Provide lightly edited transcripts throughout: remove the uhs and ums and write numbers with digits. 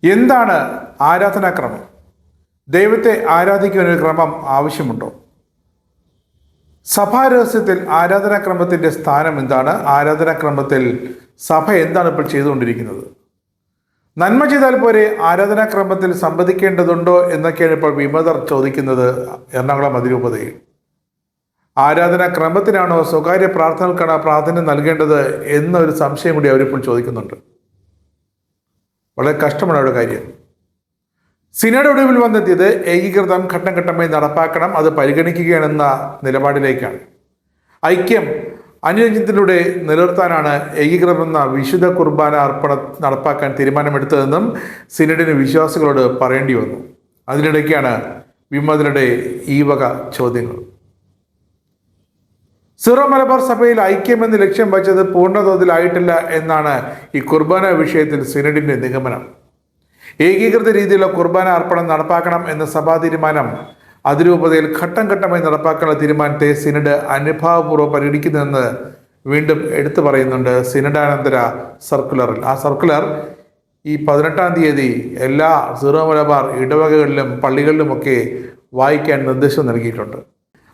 എന്താണ് ആരാധനാക്രമം? ദൈവത്തെ ആരാധിക്കുവാൻ ഒരു ക്രമം ആവശ്യമുണ്ടോ? സഭാരഹസ്യത്തിൽ ആരാധനാക്രമത്തിൻ്റെ സ്ഥാനം എന്താണ്? ആരാധനാക്രമത്തിൽ സഭ എന്താണ് ഇപ്പോൾ ചെയ്തുകൊണ്ടിരിക്കുന്നത്? നന്മ ചെയ്താൽ പോരെ ആരാധനാക്രമത്തിൽ സംവദിക്കേണ്ടതുണ്ടോ എന്നൊക്കെയാണ് ഇപ്പോൾ വിമതർ ചോദിക്കുന്നത് എറണാകുളം അതിരൂപതയിൽ. ആരാധനാക്രമത്തിനാണോ സ്വകാര്യ പ്രാർത്ഥനകൾക്കാണോ പ്രാധാന്യം നൽകേണ്ടത് എന്നൊരു സംശയം കൂടി അവരിപ്പോൾ ചോദിക്കുന്നുണ്ട്. വളരെ കഷ്ടമാണ് അവരുടെ കാര്യം. സിനഡ് ഒടുവിൽ വന്നെത്തിയത് ഏകീകൃതം ഘട്ടം ഘട്ടമായി നടപ്പാക്കണം, അത് പരിഗണിക്കുകയാണെന്ന നിലപാടിലേക്കാണ്. ഐക്യം അനുരഞ്ജനത്തിലൂടെ നിലനിർത്താനാണ് ഏകീകൃതം എന്ന വിശുദ്ധ കുർബാന അർപ്പണം നടപ്പാക്കാൻ തീരുമാനമെടുത്തതെന്നും സിനഡിന് വിശ്വാസികളോട് പറയേണ്ടി വന്നു. അതിനിടയ്ക്കാണ് വിമതരുടെ ഈ വക ചോദ്യങ്ങൾ. സിറോ മലബാർ സഭയിൽ ഐക്യമെന്ന് ലക്ഷ്യം വച്ചത് പൂർണ്ണതോതിലായിട്ടില്ല എന്നാണ് ഈ കുർബാന വിഷയത്തിൽ സിനഡിന്റെ നിഗമനം. ഏകീകൃത രീതിയിലുള്ള കുർബാന അർപ്പണം നടപ്പാക്കണം എന്ന സഭാ തീരുമാനം അതിരൂപതയിൽ ഘട്ടം ഘട്ടമായി നടപ്പാക്കാനുള്ള തീരുമാനത്തെ സിനഡ് അനുഭാവപൂർവ്വം പരിഗണിക്കുന്നതെന്ന് വീണ്ടും എടുത്തു പറയുന്നുണ്ട് സിനഡാനന്തര സർക്കുലറിൽ. ആ സർക്കുലർ ഈ 18-ാം തീയതി എല്ലാ സിറോ മലബാർ ഇടവകകളിലും പള്ളികളിലുമൊക്കെ വായിക്കാൻ നിർദ്ദേശം നൽകിയിട്ടുണ്ട്.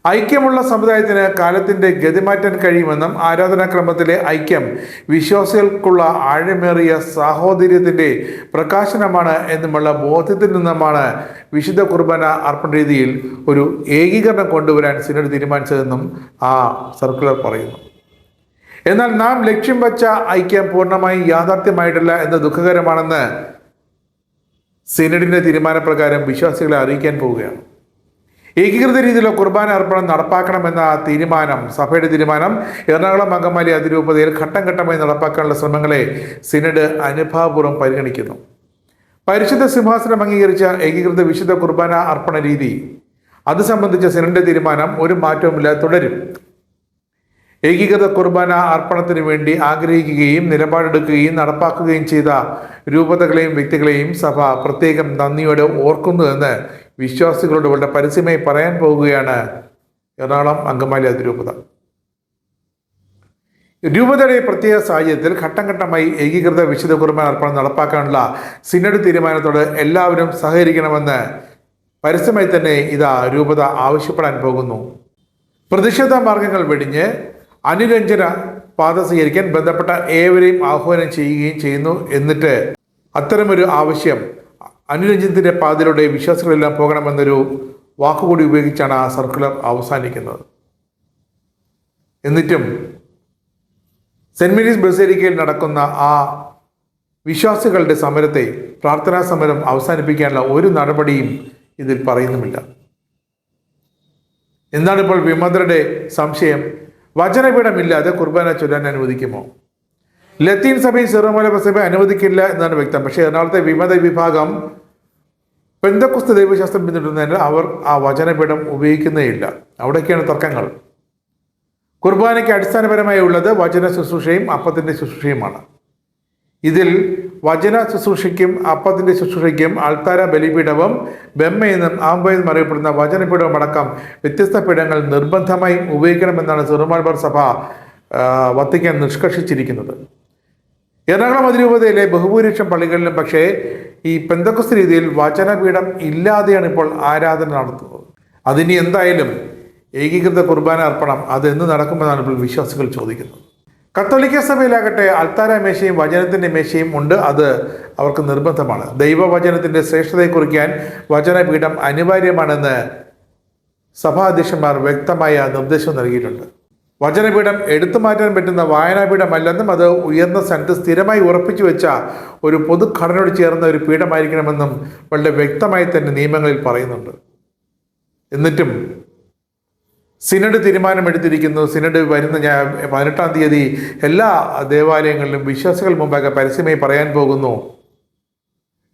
ഐക്യമുള്ള സമുദായത്തിന് കാലത്തിൻ്റെ ഗതിമാറ്റാൻ കഴിയുമെന്നും ആരാധനാക്രമത്തിലെ ഐക്യം വിശ്വാസികൾക്കുള്ള ആഴമേറിയ സാഹോദര്യത്തിൻ്റെ പ്രകാശനമാണ് എന്നുമുള്ള ബോധ്യത്തിൽ നിന്നുമാണ് വിശുദ്ധ കുർബാന അർപ്പണ രീതിയിൽ ഒരു ഏകീകരണം കൊണ്ടുവരാൻ സിനഡ് തീരുമാനിച്ചതെന്നും ആ സർക്കുലർ പറയുന്നു. എന്നാൽ നാം ലക്ഷ്യം വച്ച ഐക്യം പൂർണ്ണമായി യാഥാർത്ഥ്യമായിട്ടില്ല എന്ന് ദുഃഖകരമാണെന്ന് സിനഡിൻ്റെ തീരുമാനപ്രകാരം വിശ്വാസികളെ അറിയിക്കാൻ പോവുകയാണ്. ഏകീകൃത രീതിയിലുള്ള കുർബാന അർപ്പണം നടപ്പാക്കണമെന്ന തീരുമാനം, സഭയുടെ തീരുമാനം എറണാകുളം അങ്കമാലി അതിരൂപതയിൽ ഘട്ടം ഘട്ടമായി നടപ്പാക്കാനുള്ള ശ്രമങ്ങളെ സിനഡ് അനുഭാവപൂർവ്വം പരിഗണിക്കുന്നു. പരിശുദ്ധ സിംഹാസനം അംഗീകരിച്ച ഏകീകൃത വിശുദ്ധ കുർബാന അർപ്പണ രീതി അത് സംബന്ധിച്ച സിനഡിന്റെ തീരുമാനം ഒരു മാറ്റവുമില്ലാതെ തുടരും. ഏകീകൃത കുർബാന അർപ്പണത്തിന് വേണ്ടി ആഗ്രഹിക്കുകയും നിലപാടെടുക്കുകയും നടപ്പാക്കുകയും ചെയ്ത രൂപതകളെയും വ്യക്തികളെയും സഭ പ്രത്യേകം നന്ദിയോടെ ഓർക്കുന്നുവെന്ന് വിശ്വാസികളോട് വളരെ പരസ്യമായി പറയാൻ പോകുകയാണ് എറണാകുളം അങ്കമാലി അതിരൂപത. രൂപതയുടെ പ്രത്യേക സാഹചര്യത്തിൽ ഘട്ടം ഘട്ടമായി ഏകീകൃത വിശുദ്ധ കുർബാന അർപ്പണം നടപ്പാക്കാനുള്ള സിനഡ് തീരുമാനത്തോട് എല്ലാവരും സഹകരിക്കണമെന്ന് പരസ്യമായി തന്നെ ഇതാ രൂപത ആവശ്യപ്പെടാൻ പോകുന്നു. പ്രതിഷേധ മാർഗങ്ങൾ വെടിഞ്ഞ് അനുരഞ്ജന പാത സ്വീകരിക്കാൻ ബന്ധപ്പെട്ട ഏവരെയും ആഹ്വാനം ചെയ്യുകയും ചെയ്യുന്നു. എന്നിട്ട് അത്തരമൊരു ആവശ്യം അനുരഞ്ജനത്തിൻ്റെ പാതയിലൂടെ വിശ്വാസികളെല്ലാം പോകണമെന്നൊരു വാക്കുകൂടി ഉപയോഗിച്ചാണ് ആ സർക്കുലർ അവസാനിക്കുന്നത്. എന്നിട്ടും സെൻറ് മേരീസ് ബസേലിക്കയിൽ നടക്കുന്ന ആ വിശ്വാസികളുടെ സമരത്തെ, പ്രാർത്ഥനാ സമരം അവസാനിപ്പിക്കാനുള്ള ഒരു നടപടിയും ഇതിൽ പറയുന്നുമില്ല. എന്താണ് ഇപ്പോൾ വിമതരുടെ സംശയം? വചനപീഠമില്ലാതെ കുർബാന ചൊല്ലാൻ അനുവദിക്കുമോ? ലത്തീൻ സഭയും സിറോ മലബാർ സഭ അനുവദിക്കില്ല എന്നാണ് വ്യക്തം. പക്ഷേ എറണാകുളത്തെ വിമത വിഭാഗം പെന്തക്കോസ്ത് ദൈവശാസ്ത്രം പിന്തുടരുന്നതിന് അവർ ആ വചനപീഠം ഉപയോഗിക്കുന്നേയില്ല. അവിടേക്കാണ് തർക്കങ്ങൾ. കുർബാനയ്ക്ക് അടിസ്ഥാനപരമായി ഉള്ളത് വചന ശുശ്രൂഷയും അപ്പത്തിൻ്റെ ശുശ്രൂഷയുമാണ്. ഇതിൽ വചന ശുശ്രൂഷയ്ക്കും അപ്പത്തിൻ്റെ ശുശ്രൂഷയ്ക്കും അൾത്താര ബലിപീഠവും ബെമ്മയെന്നും ആമ്പയെന്നും അറിയപ്പെടുന്ന വചനപീഠവും അടക്കം വ്യത്യസ്ത പീഠങ്ങൾ നിർബന്ധമായും ഉപയോഗിക്കണമെന്നാണ് സിറോ മലബാർ സഭ വത്തിക്കാൻ നിഷ്കർഷിച്ചിരിക്കുന്നത്. എറണാകുളം അതിരൂപതയിലെ ബഹുഭൂരിപക്ഷം പള്ളികളിലും പക്ഷേ ഈ പെന്തക്കോസ്ത് രീതിയിൽ വചനപീഠം ഇല്ലാതെയാണ് ഇപ്പോൾ ആരാധന നടത്തുന്നത്. അതിനി എന്തായാലും ഏകീകൃത കുർബാന അർപ്പണം അതെന്ന് നടക്കുമെന്നാണ് ഇപ്പോൾ വിശ്വാസികൾ ചോദിക്കുന്നത്. കത്തോലിക്ക സഭയിലാകട്ടെ അൾത്താര മേശയും വചനത്തിൻ്റെ മേശയും ഉണ്ട്. അത് അവർക്ക് നിർബന്ധമാണ്. ദൈവവചനത്തിൻ്റെ ശ്രേഷ്ഠതയെ കുറിക്കാൻ വചനപീഠം അനിവാര്യമാണെന്ന് സഭാധ്യക്ഷന്മാർ വ്യക്തമായ നിർദ്ദേശം നൽകിയിട്ടുണ്ട്. വചനപീഠം എടുത്തു മാറ്റാൻ പറ്റുന്ന വായനാപീഠമല്ലെന്നും അത് ഉയർന്ന സ്ഥാനത്ത് സ്ഥിരമായി ഉറപ്പിച്ചു വെച്ച ഒരു പൊതുഘടനയോട് ചേർന്ന ഒരു പീഠമായിരിക്കണമെന്നും വളരെ വ്യക്തമായി തന്നെ നിയമങ്ങളിൽ പറയുന്നുണ്ട്. എന്നിട്ടും സിനഡ് തീരുമാനമെടുത്തിരിക്കുന്നു. സിനഡ് വരുന്ന 18-ാം തീയതി എല്ലാ ദേവാലയങ്ങളിലും വിശ്വാസികൾ മുമ്പാകെ പരസ്യമായി പറയാൻ പോകുന്നു.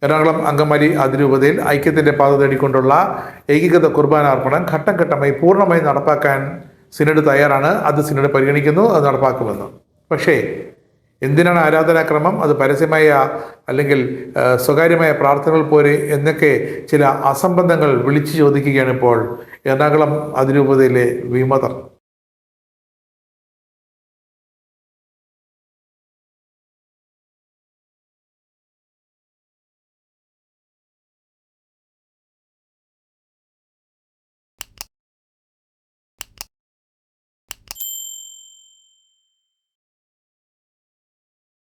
എറണാകുളം അങ്കമാലി അതിരൂപതയിൽ ഐക്യത്തിൻ്റെ പാത തേടിക്കൊണ്ടുള്ള ഏകീകൃത കുർബാന അർപ്പണം ഘട്ടം ഘട്ടമായി പൂർണ്ണമായി നടപ്പാക്കാൻ സിനഡ് തയ്യാറാണ്. അത് സിനഡ് പരിഗണിക്കുന്നു, അത് നടപ്പാക്കുമെന്ന്. പക്ഷേ എന്തിനാണ് ആരാധനാക്രമം? അത് പരസ്യമായ അല്ലെങ്കിൽ സ്വകാര്യമായ പ്രാർത്ഥനകൾ പോരെ എന്നൊക്കെ ചില അസംബന്ധങ്ങൾ വിളിച്ചു ചോദിക്കുകയാണ് ഇപ്പോൾ എറണാകുളം അതിരൂപതയിലെ വിമതർ.